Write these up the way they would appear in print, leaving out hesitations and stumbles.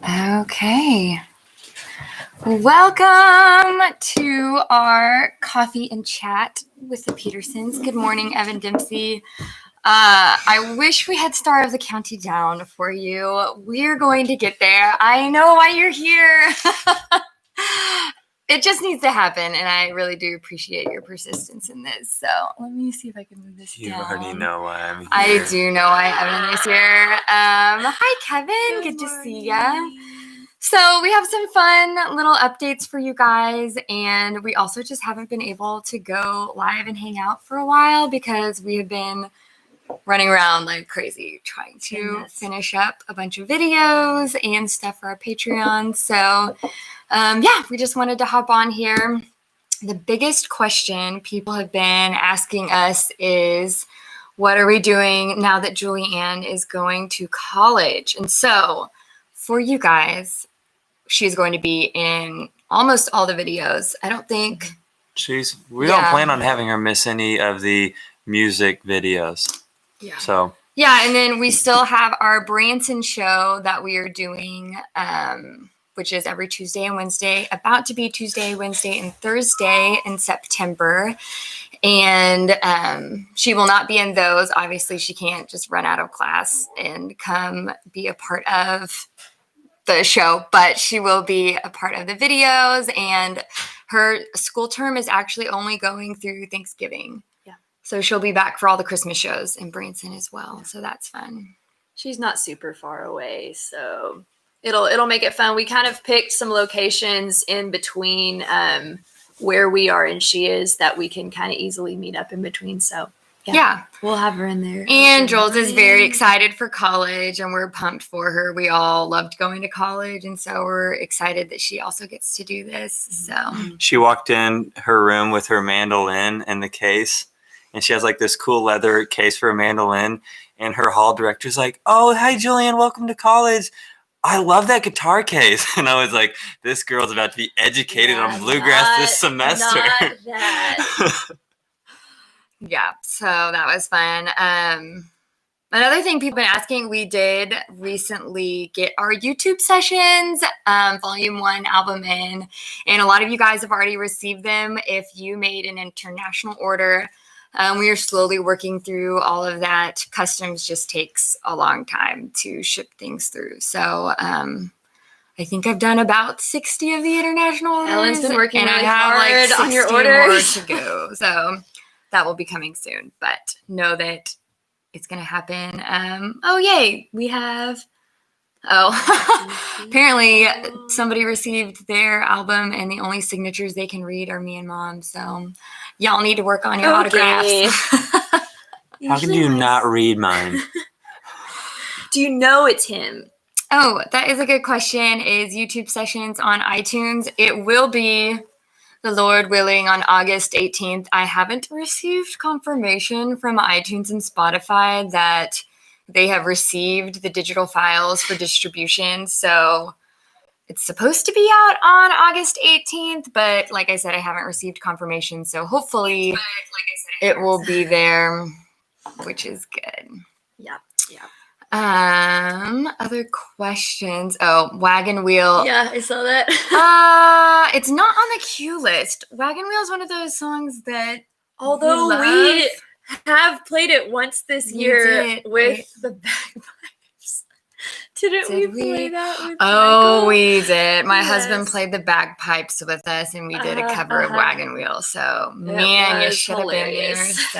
Okay. Welcome to our coffee and chat with the Petersens. Good morning, Evan Dempsey. I wish we had Star of the County down for you. We're going to get there. I know why you're here. It just needs to happen, and I really do appreciate your persistence in this. So let me see if I can move this down. You already know why I'm here. I do know why Evan is here. Hi, Kevin. Good to see ya. So we have some fun little updates for you guys, and we also just haven't been able to go live and hang out for a while because we have been running around like crazy trying to finish up a bunch of videos and stuff for our Patreon. So we just wanted to hop on here. The biggest question people have been asking us is, what are we doing now that Julianne is going to college? And so for you guys, she's going to be in almost all the videos. I don't think we don't plan on having her miss any of the music videos. Yeah. So and then we still have our Branson show that we are doing, which is every Tuesday and Wednesday, about to be Tuesday, Wednesday, and Thursday in September. And she will not be in those. Obviously, she can't just run out of class and come be a part of the show, but she will be a part of the videos. And her school term is actually only going through Thanksgiving. Yeah. So she'll be back for all the Christmas shows in Branson as well. So that's fun. She's not super far away, so it'll make it fun. We kind of picked some locations in between where we are and she is that we can kind of easily meet up in between. So yeah, we'll have her in there. And Julz is very excited for college, and we're pumped for her. We all loved going to college, and so we're excited that she also gets to do this. So she walked in her room with her mandolin in the case, and she has like this cool leather case for a mandolin. And her hall director's like, "Oh, hi, Julianne, welcome to college. I love that guitar case." And I was like, this girl's about to be educated on bluegrass this semester. Not that. Yeah, so that was fun. Another thing people have been asking, we did recently get our YouTube sessions, Volume 1 album in, and a lot of you guys have already received them. If you made an international order, we are slowly working through all of that. Customs just takes a long time to ship things through. So I think I've done about 60 of the international orders. Ellen's been working and really I have hard like on your 60 orders. more to go. So that will be coming soon. But know that it's going to happen. Yay. We have... apparently somebody received their album and the only signatures they can read are me and Mom. So y'all need to work on your autographs. How can you not read mine? Do you know it's him? Oh, that is a good question. Is YouTube sessions on iTunes? It will be, the Lord willing, on August 18th. I haven't received confirmation from iTunes and Spotify that they have received the digital files for distribution. So it's supposed to be out on August 18th, but like I said, I haven't received confirmation. So hopefully it will be there, which is good. Yeah. Other questions? Oh, Wagon Wheel. Yeah, I saw that. It's not on the queue list. Wagon Wheel is one of those songs that, although we have played it once this year with the bagpipes. Did we play that with Michael? We did. My husband played the bagpipes with us, and we did a cover of Wagon Wheel. So, man, you should have been there. So.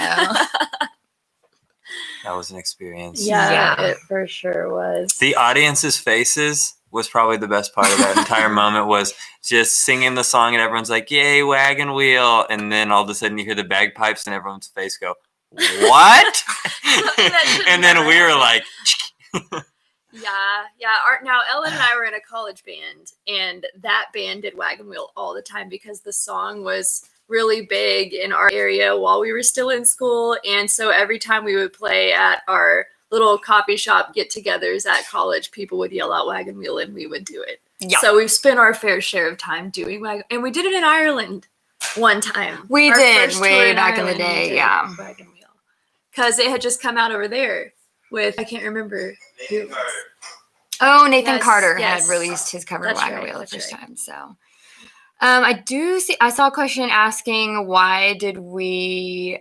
That was an experience. Yeah, it for sure was. The audience's faces was probably the best part of that entire moment, was just singing the song and everyone's like, "Yay, Wagon Wheel." And then all of a sudden you hear the bagpipes and everyone's face go, "What?" And then we were like... Now, Ellen and I were in a college band, and that band did Wagon Wheel all the time because the song was really big in our area while we were still in school. And so every time we would play at our little coffee shop get-togethers at college, people would yell out Wagon Wheel and we would do it. Yep. So we've spent our fair share of time doing Wagon, and we did it in Ireland one time. We did way back in the day, yeah. Wagon Wheel. because it had just come out over there with, I can't remember who. Oh, Nathan Yes, Carter yes. had released his cover of That's Wagon right, Wheel the that's first right. time. So I saw a question asking why did we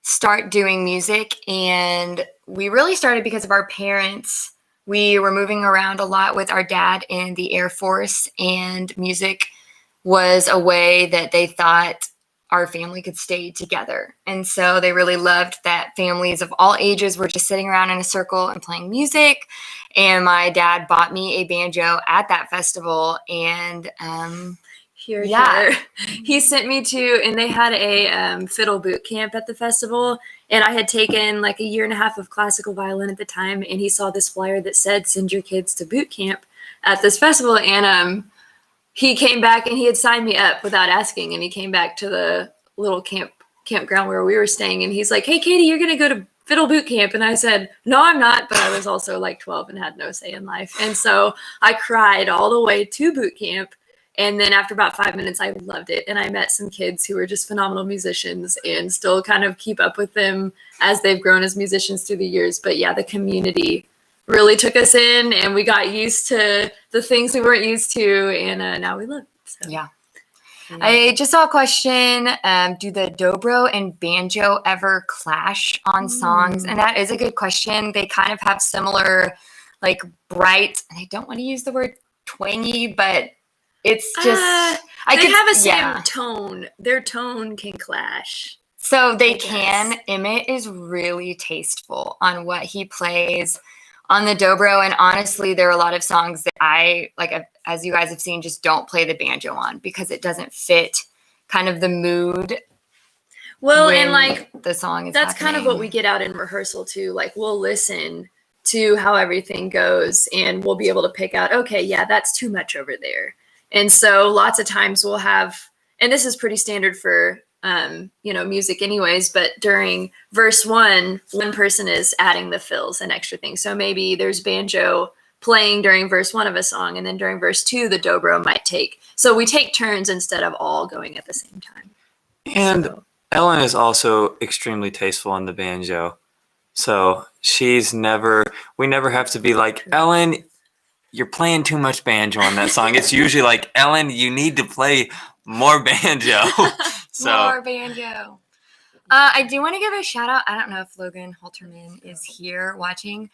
start doing music, and we really started because of our parents. We were moving around a lot with our dad in the Air Force, and music was a way that they thought our family could stay together. And so they really loved that families of all ages were just sitting around in a circle and playing music. And my dad bought me a banjo at that festival, and Here. Yeah. He sent me to, and they had a fiddle boot camp at the festival. And I had taken like a year and a half of classical violin at the time. And he saw this flyer that said, send your kids to boot camp at this festival. And he came back and he had signed me up without asking. And he came back to the little campground where we were staying. And he's like, hey, Katie, you're going to go to fiddle boot camp. And I said, no, I'm not. But I was also like 12 and had no say in life. And so I cried all the way to boot camp. And then after about 5 minutes, I loved it. And I met some kids who were just phenomenal musicians and still kind of keep up with them as they've grown as musicians through the years. But yeah, the community really took us in, and we got used to the things we weren't used to. And now we love it. So. yeah. I just saw a question. Do the dobro and banjo ever clash on songs? And that is a good question. They kind of have similar, like bright, and I don't want to use the word twangy, but it's just they have a same tone. Their tone can clash. So they can. Emmett is really tasteful on what he plays on the dobro, and honestly, there are a lot of songs that I like, as you guys have seen, just don't play the banjo on because it doesn't fit kind of the mood. Well, and like the song is that's kind of what we get out in rehearsal too. Like we'll listen to how everything goes, and we'll be able to pick out, okay, yeah, that's too much over there. And so lots of times we'll have, and this is pretty standard for, music anyways, but during verse one person is adding the fills and extra things. So maybe there's banjo playing during verse one of a song, and then during verse two, the dobro might take. So we take turns instead of all going at the same time. And Ellen is also extremely tasteful on the banjo. So we never have to be like, Ellen, you're playing too much banjo on that song. It's usually like, Ellen, you need to play more banjo. More banjo. I do want to give a shout out. I don't know if Logan Halterman is here watching,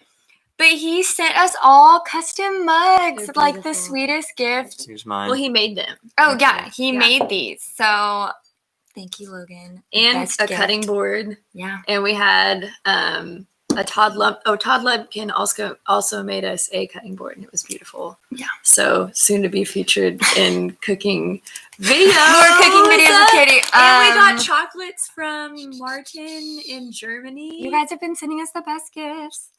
but he sent us all custom mugs, like the sweetest gift. Here's mine. Well, he made them. Oh, yeah. He made these. So thank you, Logan. And Best a gift. cutting board. Yeah. And we had a Todd Lumpkin also made us a cutting board, and it was beautiful. Yeah. So soon to be featured in cooking videos. More cooking videos with Katie. And we got chocolates from Martin in Germany. You guys have been sending us the best gifts.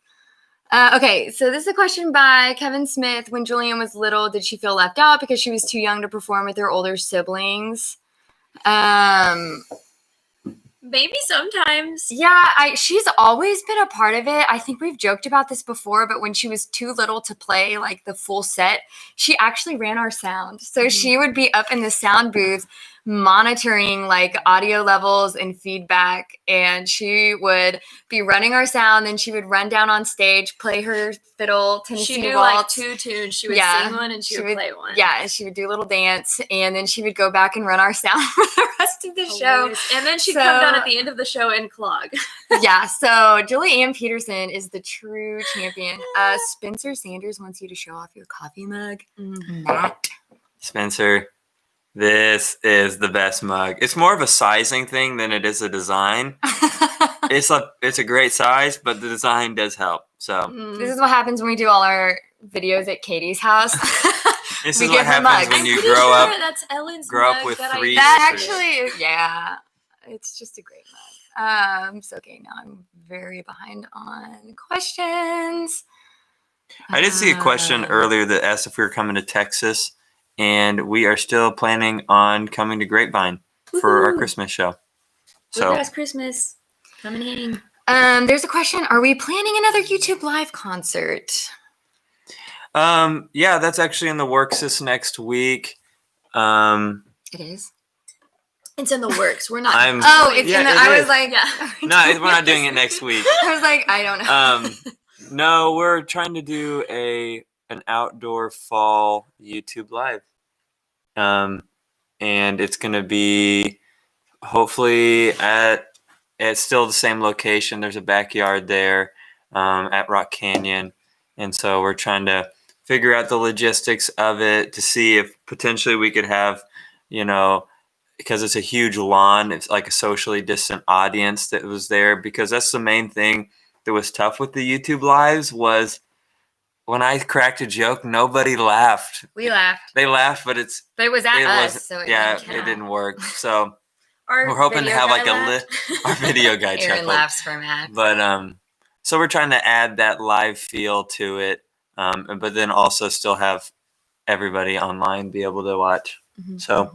Okay, so this is a question by Kevin Smith. When Julianne was little, did she feel left out because she was too young to perform with her older siblings? Maybe sometimes. Yeah, she's always been a part of it. I think we've joked about this before, but when she was too little to play like the full set, she actually ran our sound. So she would be up in the sound booth monitoring like audio levels and feedback, and she would be running our sound. Then she would run down on stage, play her fiddle, Tennessee She knew waltz. like 2 tunes. She would sing one and she would play one. Yeah, and she would do a little dance, and then she would go back and run our sound for the rest of the show. And then she'd come down at the end of the show and clog. Yeah, so Julianne Petersen is the true champion. Spencer Sanders wants you to show off your coffee mug. Matt. Spencer, this is the best mug. It's more of a sizing thing than it is a design. It's a great size, but the design does help. So this is what happens when we do all our videos at Katie's house. This is what happens when you grow up. That's Ellen's grow up mug with that three. That actually, yeah, it's just a great mug. So okay, now I'm very behind on questions. I did see a question earlier that asked if we were coming to Texas, and we are still planning on coming to Grapevine for our Christmas show. So that's Christmas. Come and hang. There's a question. Are we planning another YouTube live concert? Yeah, that's actually in the works this next week. It is. It's in the works. We're not. Oh, it's Yeah, in the. it I was is. like, Yeah. No, we're not doing it next week. I was like, I don't know. No, we're trying to do an outdoor fall YouTube live. And it's gonna be hopefully at it's still the same location. There's a backyard there at Rock Canyon, and so we're trying to figure out the logistics of it to see if potentially we could have, because it's a huge lawn, it's like a socially distant audience that was there, because that's the main thing that was tough with the YouTube lives was when I cracked a joke, nobody laughed. We laughed. They laughed, but But it was at us, wasn't- so it yeah, didn't count. it didn't work. So Our we're hoping to video have guy like laughed. our video guy Aaron chuckled. laughs for Matt. But so we're trying to add that live feel to it, but then also still have everybody online be able to watch. So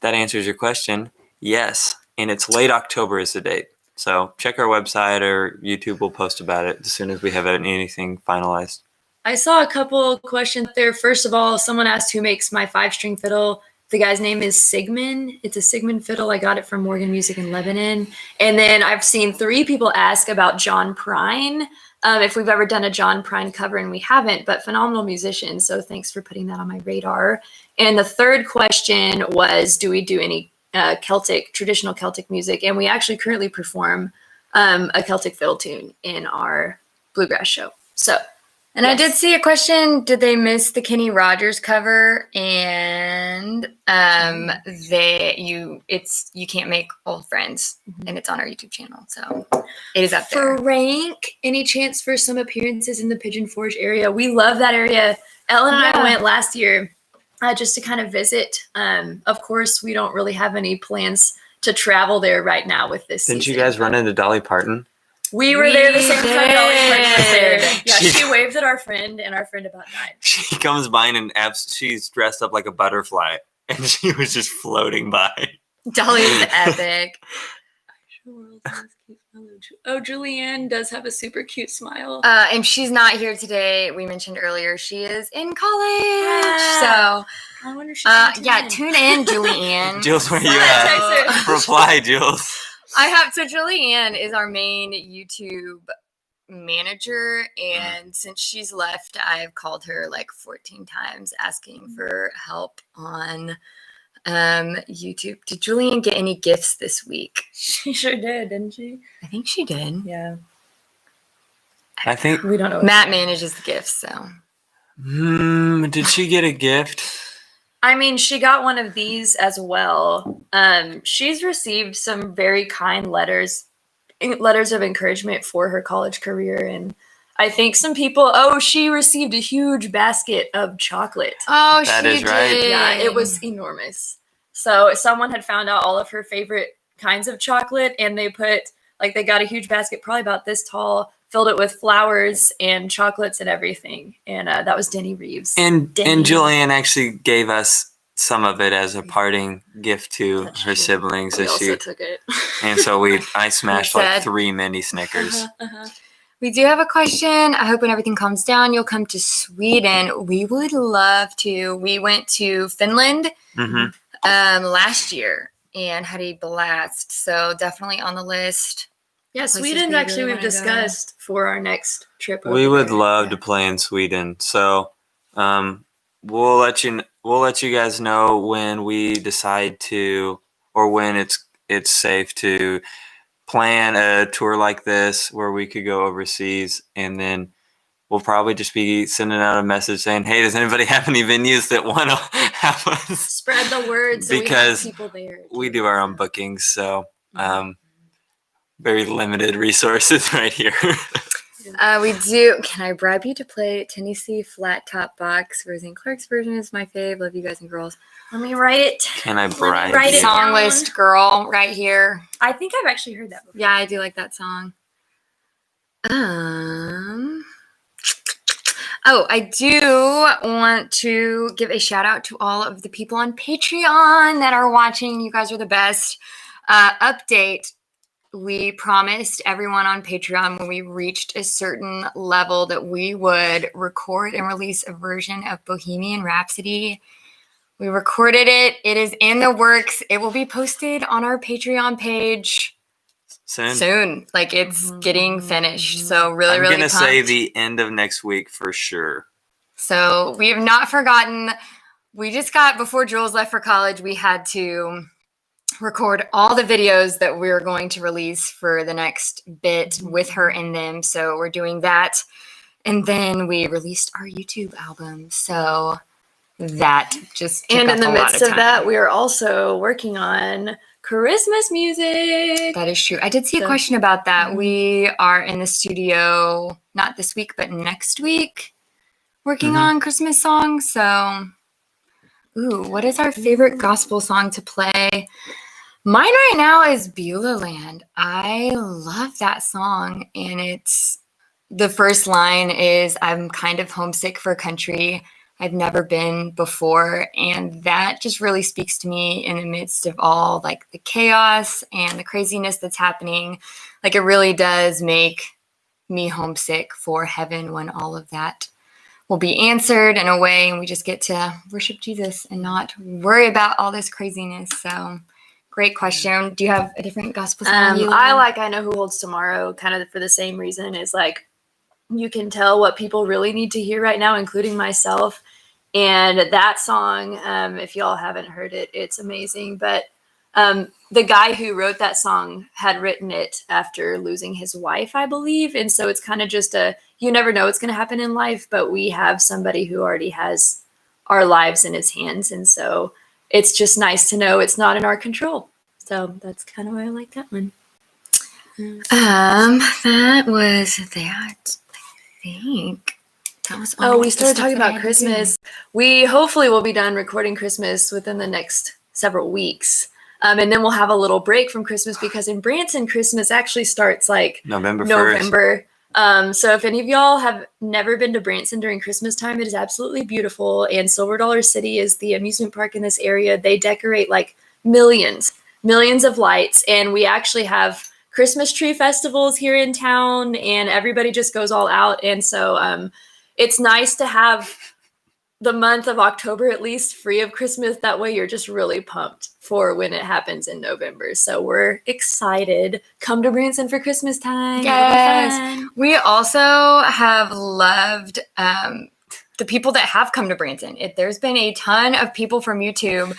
that answers your question. Yes, and it's late October is the date. So check our website or YouTube will post about it as soon as we have anything finalized. I saw a couple questions there. First of all, someone asked who makes my 5-string fiddle. The guy's name is Sigmund. It's a Sigmund fiddle. I got it from Morgan Music in Lebanon. And then I've seen 3 people ask about John Prine, if we've ever done a John Prine cover, and we haven't, but phenomenal musician. So thanks for putting that on my radar. And the third question was, do we do any traditional Celtic music? And we actually currently perform a Celtic fiddle tune in our bluegrass show. So. And I did see a question. Did they miss the Kenny Rogers cover? And you can't make old friends, and it's on our YouTube channel, so it is up there. Frank, any chance for some appearances in the Pigeon Forge area? We love that area. Ellen and I went last year just to kind of visit. Of course, we don't really have any plans to travel there right now with this. Didn't season, you guys but- run into Dolly Parton? We were there the same time Dolly Parton was there. did. Yeah, she waved at our friend, and our friend about died. She comes by and she's dressed up like a butterfly, and she was just floating by. Dolly's epic. Oh, Julianne does have a super cute smile. And she's not here today. We mentioned earlier she is in college. So, I wonder if she's tune in, Julianne. Jules, where you Yeah, at? Reply, Jules. So Julianne is our main YouTube manager, and since she's left, I've called her like 14 times asking for help on YouTube. Did Julianne get any gifts this week? She sure did, didn't she? I think she did. Yeah. I think. We don't know. Matt manages the gifts, so. Did she get a gift? I mean, she got one of these as well. She's received some very kind letters of encouragement for her college career. And I think some people, she received a huge basket of chocolate. Oh, That she is right. did. Yeah, it was enormous. So someone had found out all of her favorite kinds of chocolate, and they got a huge basket, probably about this tall, filled it with flowers and chocolates and everything. And that was Denny Reeves. And Denny. Julianne actually gave us some of it as a parting gift to That's her true. siblings. We As also she, took it. and so I smashed like Sad. 3 mini Snickers. We do have a question. I hope when everything calms down, you'll come to Sweden. We would love to. We went to Finland Mm-hmm. last year and had a blast. So definitely on the list. Yeah, Places Sweden we actually really we've wanna go. discussed for our next trip. We over would there. love to play in Sweden. So we'll let you guys know when we decide to, or when it's safe to plan a tour like this where we could go overseas, and then we'll probably just be sending out a message saying, hey, does anybody have any venues that want to have us? Spread the word so Because we have people there. We do our own bookings, so very limited resources right here. We do. Can I bribe you to play Tennessee Flat Top Box? Roseanne Clark's version is my fave. Love you guys and girls. Let me write it. Can I me bribe write you? it down. Songlist girl right here. I think I've actually heard that before. Yeah, I do like that song. I do want to give a shout out to all of the people on Patreon that are watching. You guys are the best. Update. We promised everyone on Patreon when we reached a certain level that we would record and release a version of Bohemian Rhapsody. We recorded it. It is in the works. It will be posted on our Patreon page soon. Like it's getting finished. So really, really I'm going to pumped. say the end of next week for sure. So we have not forgotten. We just got, before Julz left for college, we had to record all the videos that we're going to release for the next bit with her in them. So we're doing that. And then we released our YouTube album. So that just took And in up the a lot midst of time. that, we are also working on Christmas music. That is true. I did see a question about that. We are in the studio, not this week, but next week, working on Christmas songs. So, ooh, what is our favorite gospel song to play? Mine right now is Beulah Land. I love that song. And it's, the first line is, I'm kind of homesick for country I've never been before. And that just really speaks to me in the midst of all like the chaos and the craziness that's happening. Like it really does make me homesick for heaven when all of that will be answered in a way and we just get to worship Jesus and not worry about all this craziness. So great question. Do you have a different gospel song? I Know Who Holds Tomorrow, kind of for the same reason. Is like you can tell what people really need to hear right now, including myself. And that song, if y'all haven't heard it, it's amazing. But the guy who wrote that song had written it after losing his wife, I believe. And so it's kind of just you never know what's going to happen in life, but we have somebody who already has our lives in his hands. And so it's just nice to know it's not in our control. So that's kind of why I like that one. That was that. I think that was. We started talking about Christmas. We hopefully will be done recording Christmas within the next several weeks. And then we'll have a little break from Christmas because in Branson, Christmas actually starts like November 1st. So if any of y'all have never been to Branson during Christmas time, it is absolutely beautiful. And Silver Dollar City is the amusement park in this area. They decorate like millions of lights. And we actually have Christmas tree festivals here in town and everybody just goes all out. And so it's nice to have the month of October at least free of Christmas. That way you're just really pumped for when it happens in November. So we're excited. Come to Branson for Christmas time. Yes. We also have loved the people that have come to Branson. There's been a ton of people from YouTube,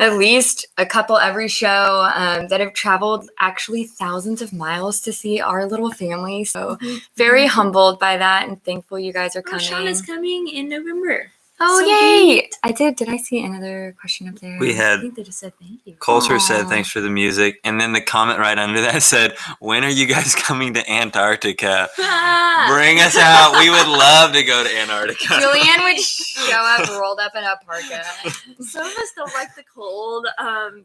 at least a couple every show, that have traveled actually thousands of miles to see our little family. So very humbled by that and thankful you guys are coming. Sean is coming in November. Oh, So yay! great. I did. Did I see another question up there? We had I think they just said thank you. Coulter said thanks for the music, and then the comment right under that said, "When are you guys coming to Antarctica? Bring us out. We would love to go to Antarctica." Julianne would show up rolled up in a parka. Some of us don't like the cold.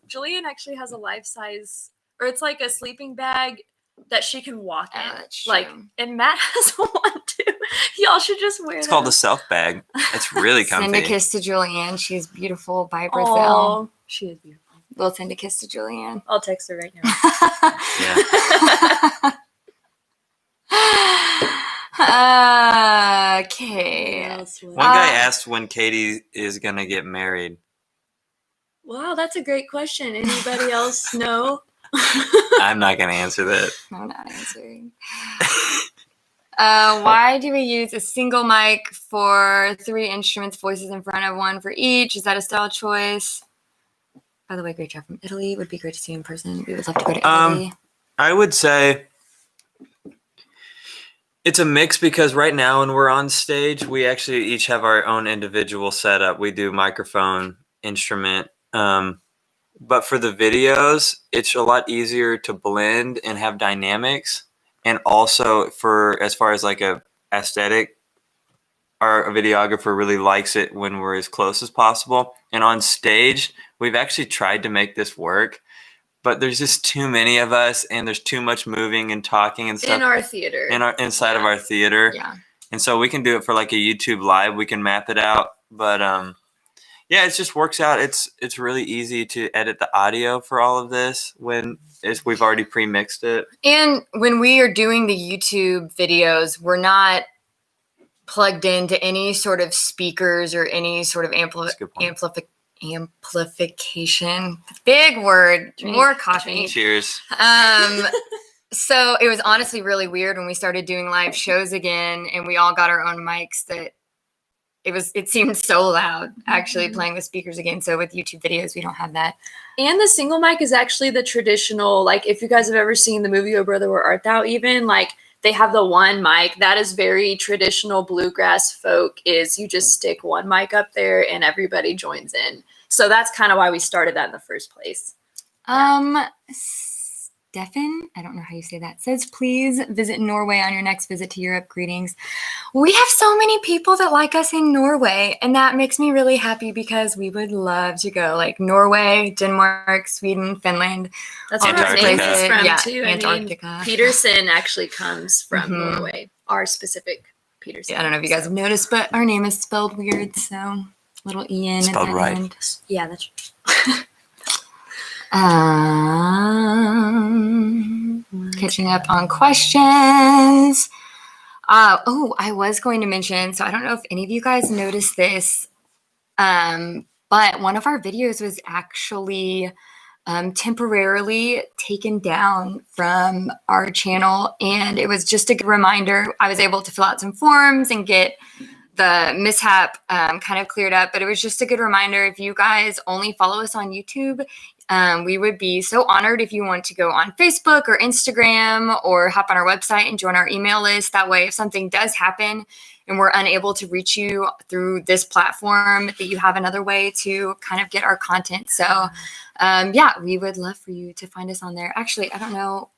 Julianne actually has a life-size, or it's like a sleeping bag that she can walk in. That's Like, true. and Matt has one too. Y'all should just wear It's that. called a self bag. It's really Send a comfy. kiss to Julianne. She's beautiful by Brazil. Oh, she is beautiful. We'll send a kiss to Julianne. I'll text her right now. Yeah. Okay. One guy asked when Katie is gonna get married. Wow, that's a great question. Anybody else know? I'm not gonna answer that. I'm not answering. Why do we use a single mic for 3 instruments, voices in front of one for each? Is that a style choice? By the way, great job from Italy. Would be great to see you in person. We would love to go to Italy. I would say it's a mix because right now when we're on stage, we actually each have our own individual setup. We do microphone, instrument. But for the videos, it's a lot easier to blend and have dynamics. And also for as far as like a aesthetic, our videographer really likes it when we're as close as possible. And on stage, we've actually tried to make this work, but there's just too many of us and there's too much moving and talking and stuff In our theater. inside of our theater. Yeah. And so we can do it for like a YouTube live. We can map it out. But yeah, it just works out. It's really easy to edit the audio for all of this when we've already pre-mixed it. And when we are doing the YouTube videos, we're not plugged into any sort of speakers or any sort of amplification. Big word. More coffee. Cheers. So it was honestly really weird when we started doing live shows again and we all got our own mics that it seemed so loud actually playing with speakers again. So with YouTube videos, we don't have that. And the single mic is actually the traditional, like if you guys have ever seen the movie Oh Brother Where Art Thou even, like they have the one mic. That is very traditional bluegrass folk, is you just stick one mic up there and everybody joins in. So that's kind of why we started that in the first place. Stefan, I don't know how you say that, says, please visit Norway on your next visit to Europe. Greetings. We have so many people that like us in Norway, and that makes me really happy because we would love to go. Like Norway, Denmark, Sweden, Finland. That's where our name is from, too. Antarctica. I mean, Petersen actually comes from Norway, our specific Petersen. Yeah, I don't know if you guys have noticed, but our name is spelled weird, so little E-N spelled at the right. end. Yeah, that's catching up on questions. I was going to mention, so I don't know if any of you guys noticed this, but one of our videos was actually temporarily taken down from our channel, and it was just a good reminder. I was able to fill out some forms and get the mishap kind of cleared up, but it was just a good reminder. If you guys only follow us on YouTube, we would be so honored if you want to go on Facebook or Instagram or hop on our website and join our email list. That way, if something does happen and we're unable to reach you through this platform, that you have another way to kind of get our content. So, yeah, we would love for you to find us on there. Actually, I don't know.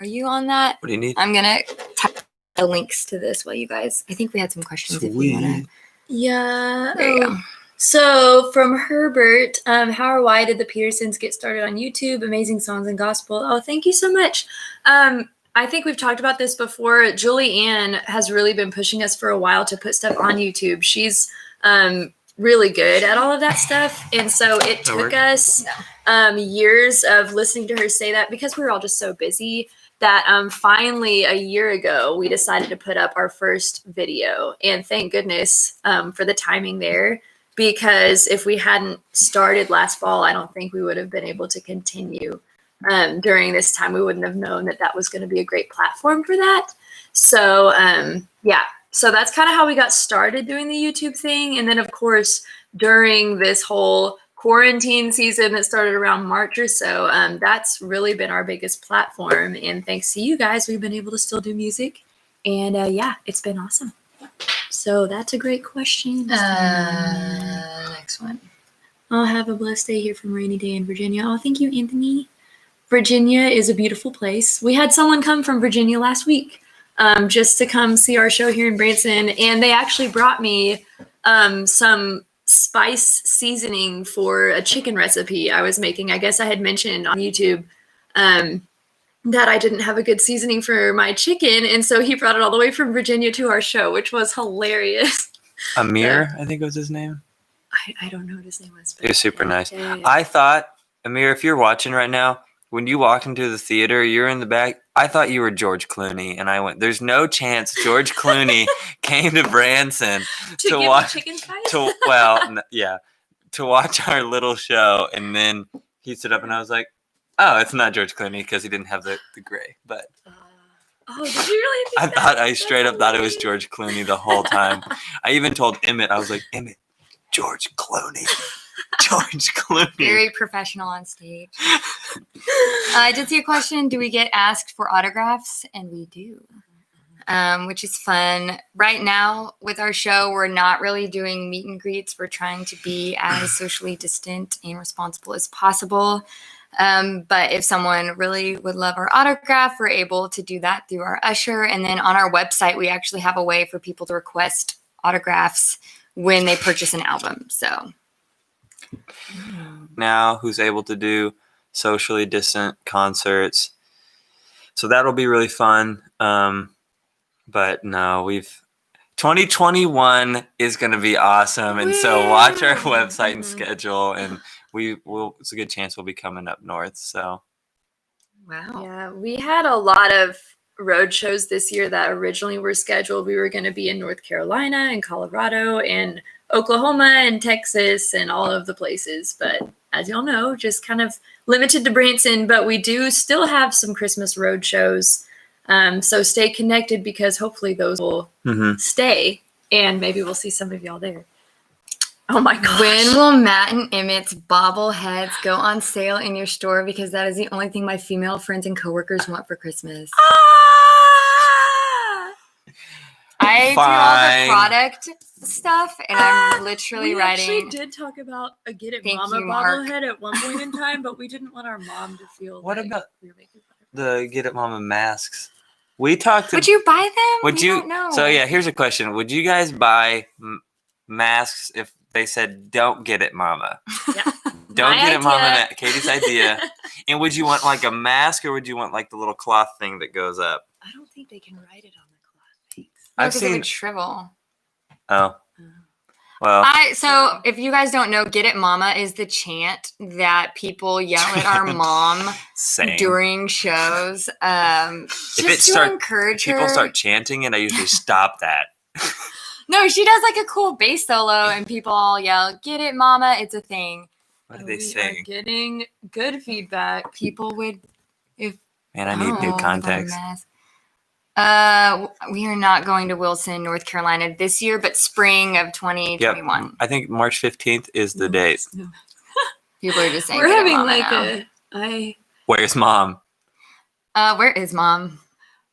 Are you on that? What do you need? I'm going to type the links to this while you guys, I think we had some questions. If you want to. Yeah. There you go. So from Herbert, how or why did the Petersens get started on YouTube? Amazing songs and gospel. Oh, thank you so much. I think we've talked about this before. Julianne has really been pushing us for a while to put stuff on YouTube. She's really good at all of that stuff. And so it took us years of listening to her say that, because we were all just so busy, that finally a year ago we decided to put up our first video. And thank goodness for the timing there, because if we hadn't started last fall, I don't think we would have been able to continue during this time. We wouldn't have known that that was going to be a great platform for that. So yeah, so that's kind of how we got started doing the YouTube thing. And then of course, during this whole quarantine season that started around March or so, that's really been our biggest platform. And thanks to you guys, we've been able to still do music. And yeah, it's been awesome. So that's a great question. Next one. I'll have a blessed day here from Rainy Day in Virginia. Oh, thank you, Anthony. Virginia is a beautiful place. We had someone come from Virginia last week just to come see our show here in Branson. And they actually brought me some spice seasoning for a chicken recipe I was making. I guess I had mentioned on YouTube that I didn't have a good seasoning for my chicken. And so he brought it all the way from Virginia to our show, which was hilarious. Amir, I think was his name. I don't know what his name was. He was super nice. Yeah. I thought, Amir, if you're watching right now, when you walked into the theater, you're in the back. I thought you were George Clooney, and I went, there's no chance George Clooney came to Branson to watch chicken spice? To watch our little show. And then he stood up and I was like, oh, it's not George Clooney because he didn't have the gray. But oh, did you really think I straight up thought it was George Clooney the whole time. I even told Emmett, I was like, Emmett, George Clooney. George Clooney. Very professional on stage. I did see a question. Do we get asked for autographs? And we do, which is fun. Right now with our show, we're not really doing meet and greets. We're trying to be as socially distant and responsible as possible. But if someone really would love our autograph, we're able to do that through our usher. And then on our website, we actually have a way for people to request autographs when they purchase an album. So now who's able to do socially distant concerts. So that'll be really fun. But no, 2021 is going to be awesome. And so watch our website and schedule, and it's a good chance we'll be coming up north. So. wow. Yeah, we had a lot of road shows this year that originally were scheduled. We were going to be in North Carolina and Colorado, and Oklahoma and Texas and all of the places. But as y'all know, just kind of limited to Branson. But we do still have some Christmas road shows. So stay connected because hopefully those will stay. And maybe we'll see some of y'all there. Oh my gosh. When will Matt and Emmett's bobbleheads go on sale in your store? Because that is the only thing my female friends and coworkers want for Christmas. I do all the product stuff, and I'm literally writing. We actually did talk about a Get It Thank Mama you, Mark. bobblehead at one point in time, but we didn't want our mom to feel What like about we were making fun of the Get It Mama masks? We talked. Would you buy them? Would We you? don't know. So yeah, here's a question: would you guys buy masks if they said "Don't get it, Mama"? Yeah. Don't My get it, Mama. idea. Katie's idea. And would you want like a mask, or would you want like the little cloth thing that goes up? I don't think they can write it on the cloth. Thanks. I've Because it seen. would shrivel. Oh, well. So if you guys don't know, Get It Mama is the chant that people yell at our mom Same. during shows. If Just it to start, encourage people her. start chanting, and I usually stop that. No, she does like a cool bass solo, and people all yell, "Get it, Mama!" It's a thing. What are they We saying? are getting good feedback. People would. Man, I need new with our context. mask. We are not going to Wilson, North Carolina this year, but spring of 2021. I think March 15th is the date. No. People are just saying, We're "Get it, having Mama," like now. Where's Mom? Where is Mom?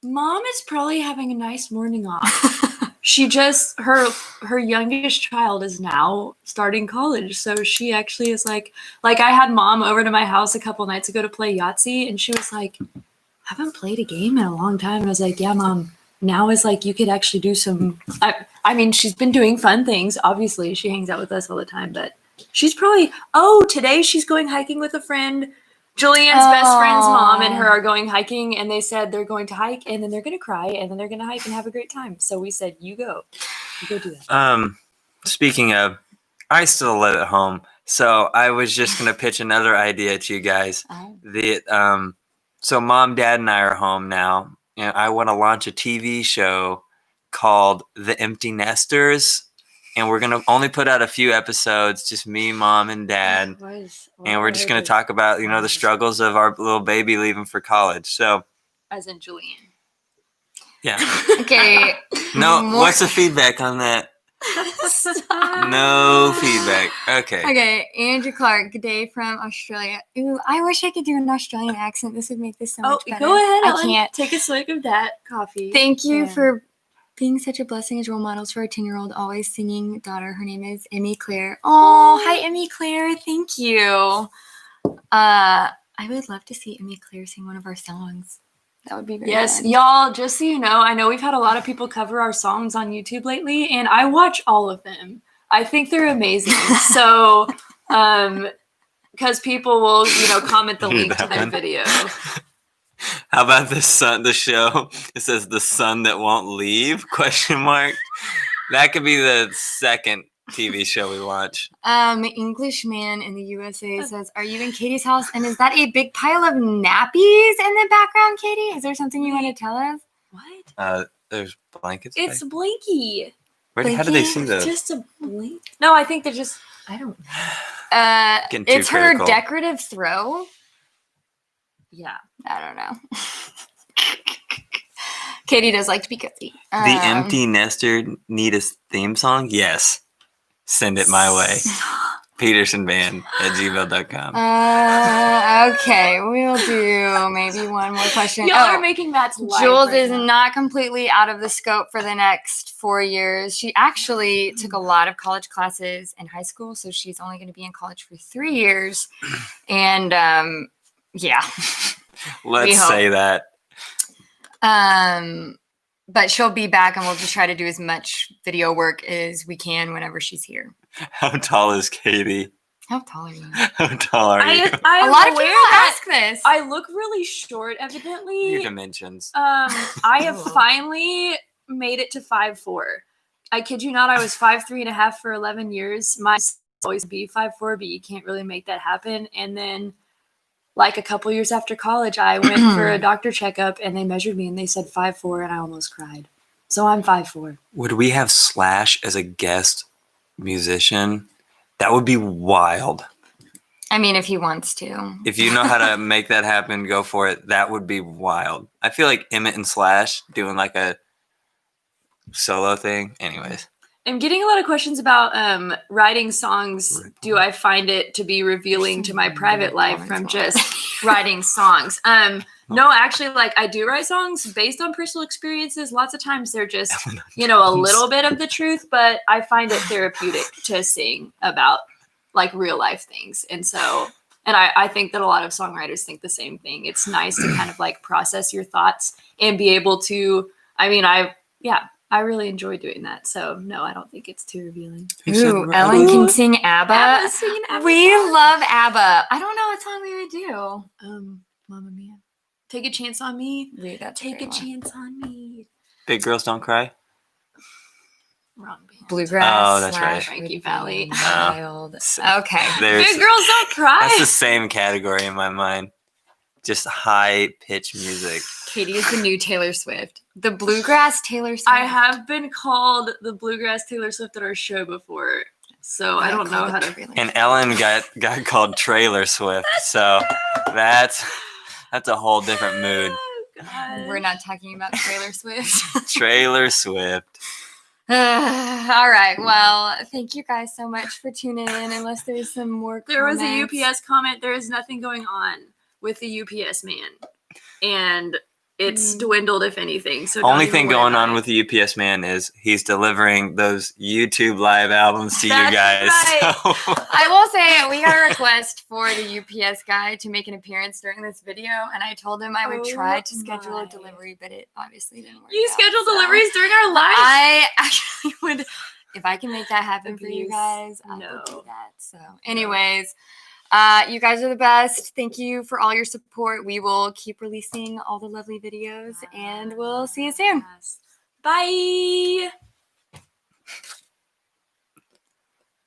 Mom is probably having a nice morning off. She just her youngest child is now starting college, so she actually is like I had Mom over to my house a couple nights ago to play Yahtzee, and she was like, "Haven't played a game in a long time." And I was like, "Yeah, Mom. Now is like you could actually do some." I mean, she's been doing fun things. Obviously, she hangs out with us all the time, but she's probably today she's going hiking with a friend. Julianne's best friend's mom and her are going hiking, and they said they're going to hike, and then they're going to cry, and then they're going to hike and have a great time. So we said, you go do that. Speaking of, I still live at home, so I was just gonna pitch another idea to you guys. So Mom, Dad, and I are home now, and I want to launch a TV show called The Emptynesters. And we're going to only put out a few episodes, just me, Mom, and Dad. And we're just going to talk about, the struggles of our little baby leaving for college. So, As in Julianne. yeah. Okay. No, what's the feedback on that? No feedback. Okay. Okay, Andrew Clark, good day from Australia. Ooh, I wish I could do an Australian accent. This would make this so much better. Go ahead, I Ellen. can't. Take a swig of that coffee. Thank you Yeah. for being such a blessing as role models for our 10-year-old always singing daughter. Her name is Emmy Claire. Oh, hi, Emmy Claire. Thank you. I would love to see Emmy Claire sing one of our songs. That would be very Yes, fun. y'all, just so you know, I know we've had a lot of people cover our songs on YouTube lately, and I watch all of them. I think they're amazing. So, because people will, comment the link to their video. How about the show? It says The Son That Won't Leave? ? That could be the second TV show we launch. Englishman in the USA says, "Are you in Katie's house? And is that a big pile of nappies in the background, Katie? Is there something you want to tell us?" What? There's blankets. It's Blinky. How do they see It's those? just a blink. No, I think they're just, I don't know. Getting too It's her critical. decorative throw. Yeah. I don't know. Katie does like to be cozy. The Empty Nester need a theme song? Yes. Send it my way. Petersenband@gmail.com. Okay, we'll do maybe one more question. Y'all are making Matt's life Julz right is now. not completely out of the scope for the next 4 years. She actually took a lot of college classes in high school, so she's only going to be in college for 3 years. And yeah. Let's say that. But she'll be back, and we'll just try to do as much video work as we can whenever she's here. How tall is Katie? How tall are you? How tall are you? I'm A lot of aware people that ask this. I look really short, evidently. Your dimensions. I have finally made it to 5'4". I kid you not, I was 5'3.5" for 11 years. My always be 5'4", but you can't really make that happen. And then, like a couple years after college, I went for a doctor checkup, and they measured me, and they said 5'4", and I almost cried. So I'm 5'4". Would we have Slash as a guest musician, that would be wild. I mean, if he wants to. If you know how to make that happen, go for it. That would be wild. I feel like Emmett and Slash doing like a solo thing. Anyways. I'm getting a lot of questions about writing songs. Do I find it to be revealing to my private life from just writing songs? No, actually, like I do write songs based on personal experiences. Lots of times they're just, a little bit of the truth, but I find it therapeutic to sing about like real life things. And so, and I think that a lot of songwriters think the same thing. It's nice to kind of like process your thoughts and be able to, I really enjoy doing that. So no, I don't think it's too revealing. Ooh, Ellen can sing Abba. Abba's singing Abba We song. love Abba. I don't know what song we would do. Mamma Mia. Take a chance on me. Wait, that's Take a great one. chance on me. Big Girls Don't Cry. Wrong band. Bluegrass. Oh, that's slash right. Frankie Would Valley. Be Wild. Okay. There's, Big girls don't cry. that's the same category in my mind. Just high pitch music. Katie is the new Taylor Swift. The bluegrass Taylor Swift. I have been called the bluegrass Taylor Swift at our show before, so I don't know how to. And Ellen got called Trailer Swift. So that's a whole different mood. Oh, God. We're not talking about Taylor Swift. Trailer Swift. All right. Well, thank you guys so much for tuning in. Unless there's some more There was a comments. UPS comment. There is nothing going on with the UPS man, and it's dwindled, if anything. So Only thing going on with the UPS man is he's delivering those YouTube live albums to you That's guys. right. So I will say we got a request for the UPS guy to make an appearance during this video, and I told him I would try to schedule a delivery, but it obviously didn't work. You out, schedule so deliveries during our live. I actually would, if I can make that happen for you Abuse. guys, I will No. do that. So, anyways. You guys are the best. Thank you for all your support. We will keep releasing all the lovely videos, and we'll see you soon. Bye.